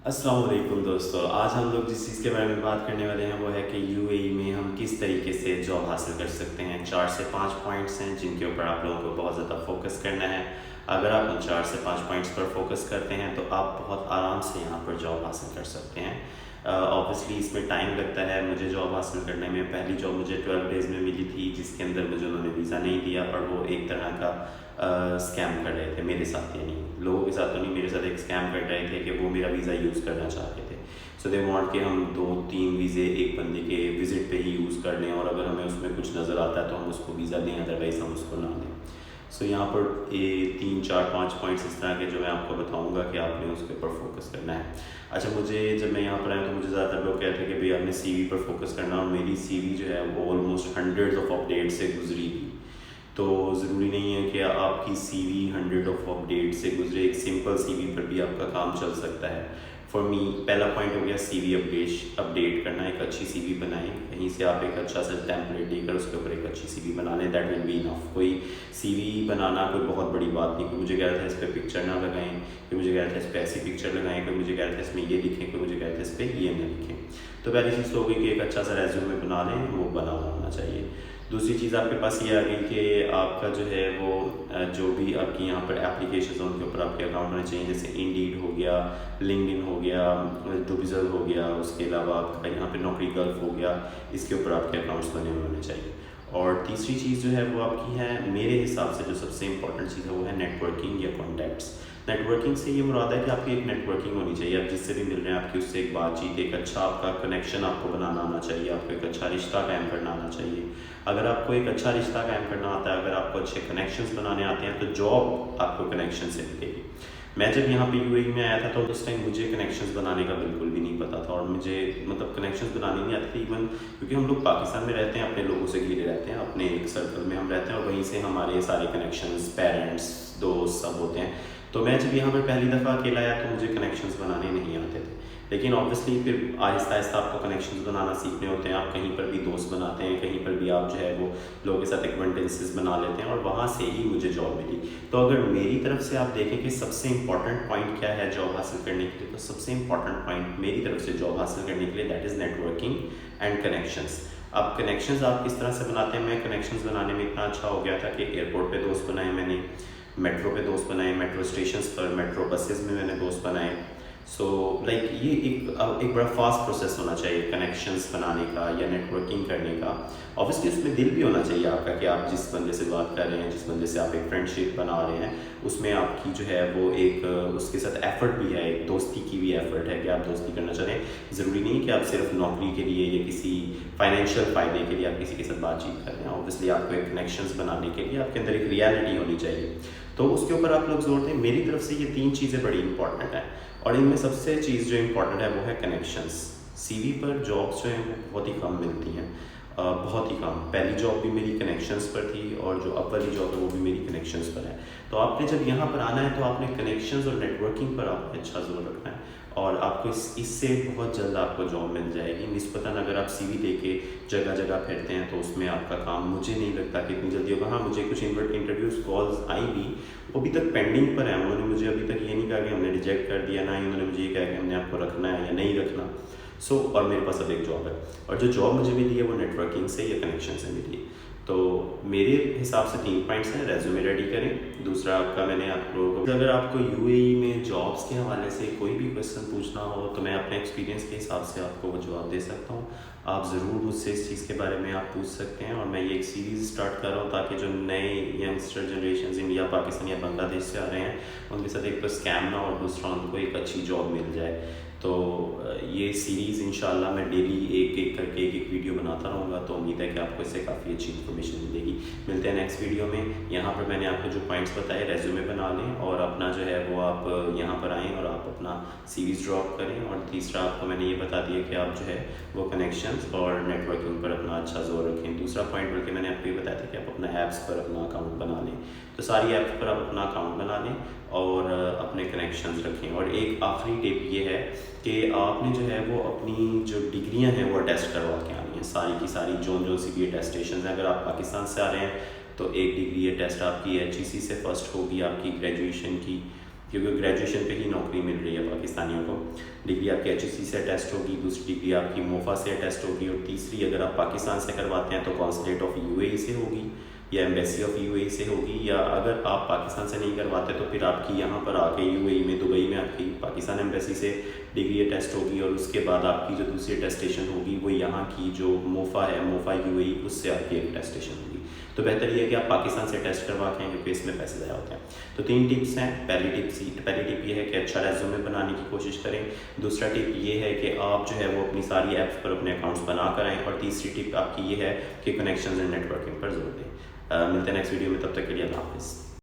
अस्सलाम वालेकुम दोस्तों, आज हम लोग जिस चीज़ के बारे में बात करने वाले हैं वो है कि यूएई में हम किस तरीके से जॉब हासिल कर सकते हैं। 4 से 5 पॉइंट्स हैं जिनके ऊपर आप लोगों को बहुत ज़्यादा फोकस करना है। अगर आप उन 4 से 5 पॉइंट्स पर फोकस करते हैं तो आप बहुत आराम से यहाँ पर जॉब हासिल कर सकते हैं। ऑब्वियसली इसमें टाइम लगता है। मुझे जॉब हासिल करने में पहली जॉब मुझे 12 डेज़ में मिली थी, जिसके अंदर मुझे उन्होंने वीज़ा नहीं दिया और वो एक तरह का स्कैम कर रहे थे मेरे साथ। यानी लोगों के साथ तो नहीं, मेरे साथ एक स्कैम कर रहे थे कि वो मेरा वीज़ा यूज़ करना चाहते थे। सो दे वांट कि हम 2-3 वीज़े एक बंदे के विज़िट पे ही यूज़ कर लें और अगर हमें उसमें कुछ नज़र आता है तो हम उसको वीज़ा दें, अदरवाइज़ हम उसको ना दें। सो यहाँ पर ये 3-4-5 पॉइंट्स इस तरह के जो मैं आपको बताऊँगा कि आपने उसके ऊपर फोकस करना है। अच्छा, मुझे जब मैं यहाँ पर आया तो मुझे ज़्यादातर लोग कहते हैं कि भाई आपने CV पर फोकस करना, और मेरी CV जो है वो ऑलमोस्ट हंड्रेड्स ऑफ अपडेट से गुजरी थी। तो ज़रूरी नहीं है कि आपकी CV हंड्रेड ऑफ अपडेट से गुजरे, एक सिंपल CV पर भी आपका काम चल सकता है। फॉर मी पहला पॉइंट हो गया CV अपडेट करना। एक अच्छी CV बनाएं, कहीं से आप एक अच्छा सा टेम्पलेट लेकर उसके ऊपर एक अच्छी CV बना लें, दैट विल बी इनफ। कोई CV बनाना कोई बहुत बड़ी बात नहीं। कोई मुझे कह रहा था इस पर पिक्चर ना लगाएं, कोई मुझे कह रहा था इस पर ऐसी पिक्चर लगाएं, कोई मुझे कह रहा था इसमें ये लिखें, कोई मुझे कह रहा था इस पर ये ना लिखें। तो पहली चीज़ तो हो गई कि एक अच्छा सा रेज्यूमे बना लें, वो बना होना चाहिए। दूसरी चीज़ आपके पास ये आ गई कि आपका जो है वो जो भी आपकी यहाँ पर एप्लीकेशन उनके ऊपर आपके अकाउंट होने चाहिए, जैसे इंडीड हो गया, लिंक्डइन हो गया, डुबिज़ल हो गया, उसके अलावा आपका यहाँ पे नौकरी गल्फ हो गया, इसके ऊपर आपके अकाउंट्स बने हुए होने चाहिए। और तीसरी चीज़ जो है वो आपकी है, मेरे हिसाब से जो सबसे इंपॉर्टेंट चीज़ है वो है नेटवर्किंग या कॉन्टैक्ट्स। नेटवर्किंग से ये मुराद है कि आपकी एक नेटवर्किंग होनी चाहिए। आप जिससे भी मिल रहे हैं आपकी उससे एक बातचीत, एक अच्छा आपका कनेक्शन आपको बनाना आना चाहिए, आपको एक अच्छा रिश्ता कायम करना आना चाहिए। अगर आपको एक अच्छा रिश्ता कायम करना आता है, अगर आपको अच्छे कनेक्शंस बनाने आते हैं, तो जॉब आपको कनेक्शन से मिलेगी। मैं जब यहाँ पे यूएई में आया था तो उस टाइम मुझे कनेक्शंस बनाने का बिल्कुल भी नहीं पता था, और मुझे मतलब कनेक्शंस बनाने नहीं आते थे इवन, क्योंकि हम लोग पाकिस्तान में रहते हैं, अपने लोगों से घिरे रहते हैं, अपने एक सर्कल में हम रहते हैं और वहीं से हमारे सारे कनेक्शंस, पेरेंट्स, दोस्त सब होते हैं। तो मैं जब यहाँ पर पहली दफ़ा अकेला आया तो मुझे कनेक्शंस बनाने नहीं आते थे, लेकिन ऑब्वियसली फिर आहिस्ता आहिस्ता आपको कनेक्शंस बनाना सीखने होते हैं। आप कहीं पर भी दोस्त बनाते हैं, कहीं पर भी आप जो है वो लोगों के साथ एक्वेंटेंसेस बना लेते हैं, और वहाँ से ही मुझे जॉब मिली। तो अगर मेरी तरफ से आप देखें कि सबसे इंपॉर्टेंट पॉइंट क्या है जॉब हासिल करने के लिए, तो सबसे इंपॉर्टेंट पॉइंट मेरी तरफ से जॉब हासिल करने के लिए that is networking and connections. अब कनेक्शंस आप किस तरह से बनाते हैं? मैं कनेक्शंस बनाने में इतना अच्छा हो गया था कि एयरपोर्ट पे दोस्त बनाए मैंने, मेट्रो पे दोस्त बनाए, मेट्रो स्टेशंस पर, मेट्रो बसेस में मैंने दोस्त बनाए। सो लाइक ये एक बड़ा फास्ट प्रोसेस होना चाहिए कनेक्शंस बनाने का या नेटवर्किंग करने का। ऑब्वियसली उसमें दिल भी होना चाहिए आपका कि आप जिस बंदे से बात कर रहे हैं, जिस बंदे से आप एक फ्रेंडशिप बना रहे हैं, उसमें आपकी जो है वो एक उसके साथ एफ़र्ट भी है, एक दोस्ती की भी एफ़र्ट है कि आप दोस्ती करना चाह रहे हैं। ज़रूरी नहीं कि आप सिर्फ नौकरी के लिए या किसी फाइनेंशियल फ़ायदे के लिए आप किसी के साथ बातचीत कर रहे हैं। ऑब्वियसली आपको एक कनेक्शंस बनाने के लिए आपके अंदर एक रियलिटी होनी चाहिए, तो उसके ऊपर आप लोग जोर दें। मेरी तरफ से ये 3 चीज़ें बड़ी इंपॉर्टेंट हैं, और इनमें सबसे चीज़ जो इंपॉर्टेंट है वो है कनेक्शंस। CV पर जॉब्स जो हैं वो बहुत ही कम मिलती हैं, बहुत ही कम। पहली जॉब भी मेरी कनेक्शंस पर थी, और जो अब वाली जॉब है वो भी मेरी कनेक्शंस पर है। तो आपने जब यहाँ पर आना है तो आपने कनेक्शंस और नेटवर्किंग पर आपने अच्छा जोर रखना है, और आपको इससे बहुत जल्द आपको जॉब मिल जाएगी। निस्बतन अगर आप CV दे के जगह जगह फिरते हैं तो उसमें आपका काम मुझे नहीं लगता कि इतनी जल्दी होगा। हाँ, मुझे कुछ इंटरव्यूज़ कॉल्स आई भी, वो अभी तक पेंडिंग पर है। उन्होंने मुझे अभी तक ये नहीं कहा कि हमने रिजेक्ट कर दिया, ना ही उन्होंने मुझे ये कहा कि हमने आपको रखना है या नहीं रखना। और मेरे पास अब एक जॉब है, और जो जॉब मुझे मिली है वो नेटवर्किंग से या कनेक्शन से मिली है। तो मेरे हिसाब से 3 पॉइंट्स हैं। रेज्यूमे रेडी करें। दूसरा आपका, मैंने आप लोगों को, अगर आपको यूएई में जॉब्स के हवाले से कोई भी क्वेश्चन पूछना हो तो मैं अपने एक्सपीरियंस के हिसाब से आपको वो जवाब दे सकता हूँ। आप ज़रूर मुझसे इस चीज़ के बारे में आप पूछ सकते हैं, और मैं ये एक सीरीज़ स्टार्ट कर रहा हूँ ताकि जो नए यंगस्टर जनरेशन इंडिया, पाकिस्तान या बांग्लादेश से आ रहे हैं उनके साथ एक तो स्कैम ना, और दूसरा उनको एक अच्छी जॉब मिल जाए। तो ये सीरीज़ इंशाल्लाह मैं डेली एक एक करके एक वीडियो बनाता रहूँगा, तो उम्मीद है कि आपको इससे काफ़ी अच्छी इन्फॉर्मेशन मिलेगी। मिलते हैं नेक्स्ट वीडियो में। यहाँ पर मैंने आपको जो पॉइंट्स बताए, रेज्यूमे बना लें और अपना जो है वो आप यहाँ पर आएँ और आप अपना सीरीज़ ड्रॉप करें। और तीसरा आपको मैंने ये बता दिया कि आप जो है वो कनेक्शंस और नेटवर्किंग पर अपना अच्छा जोर रखें। दूसरा पॉइंट बल्कि मैंने आपको ये बताया था कि आप अपना ऐप्स पर अपना अकाउंट बना लें। तो सारी ऐप्स पर आप अपना अकाउंट बना लें और अपने कनेक्शंस रखें। और एक आखिरी टिप ये है कि आपने जो है वो अपनी जो डिग्रियां हैं वो टेस्ट करवा के आनी है, सारी की सारी जो सी बी टेस्टेशन है। अगर आप पाकिस्तान से आ रहे हैं तो एक डिग्री टेस्ट आपकी HEC से फर्स्ट होगी आपकी ग्रेजुएशन की, क्योंकि ग्रेजुएशन पे ही नौकरी मिल रही है पाकिस्तानियों को। डिग्री आपकी HEC से टेस्ट होगी, दूसरी डिग्री आपकी मोफा से टेस्ट होगी, और तीसरी अगर आप पाकिस्तान से करवाते हैं तो कॉन्सुलेट ऑफ UAE से होगी या एम्बेसी ऑफ UAE से होगी, या अगर आप पाकिस्तान से नहीं करवाते तो फिर आपकी यहाँ पर आके UAE में, दुबई में आपकी पाकिस्तान एम्बेसी से डिग्री टेस्ट होगी, और उसके बाद आपकी जो दूसरी टेस्टेशन होगी वो यहाँ की जो मोफा है, मोफा UAE, उससे आपकी एक टेस्टेशन होगी। तो बेहतर ये है कि आप पाकिस्तान से टेस्ट करवा के, क्योंकि इसमें पैसे ज़्यादा होते हैं। तो 3 टिप्स हैं। पहली टिप ये है कि अच्छा रेज्यूमे बनाने की कोशिश करें। दूसरा टिप ये है कि आप जो है वो अपनी सारी ऐप्स पर अपने अकाउंट्स बना कर आएँ। और तीसरी टिप आपकी ये है कि कनेक्शंस एंड नेटवर्किंग पर जोर दें। मिलते हैं नेक्स्ट वीडियो में, तब तक के लिए अल्लाह हाफ़िज़।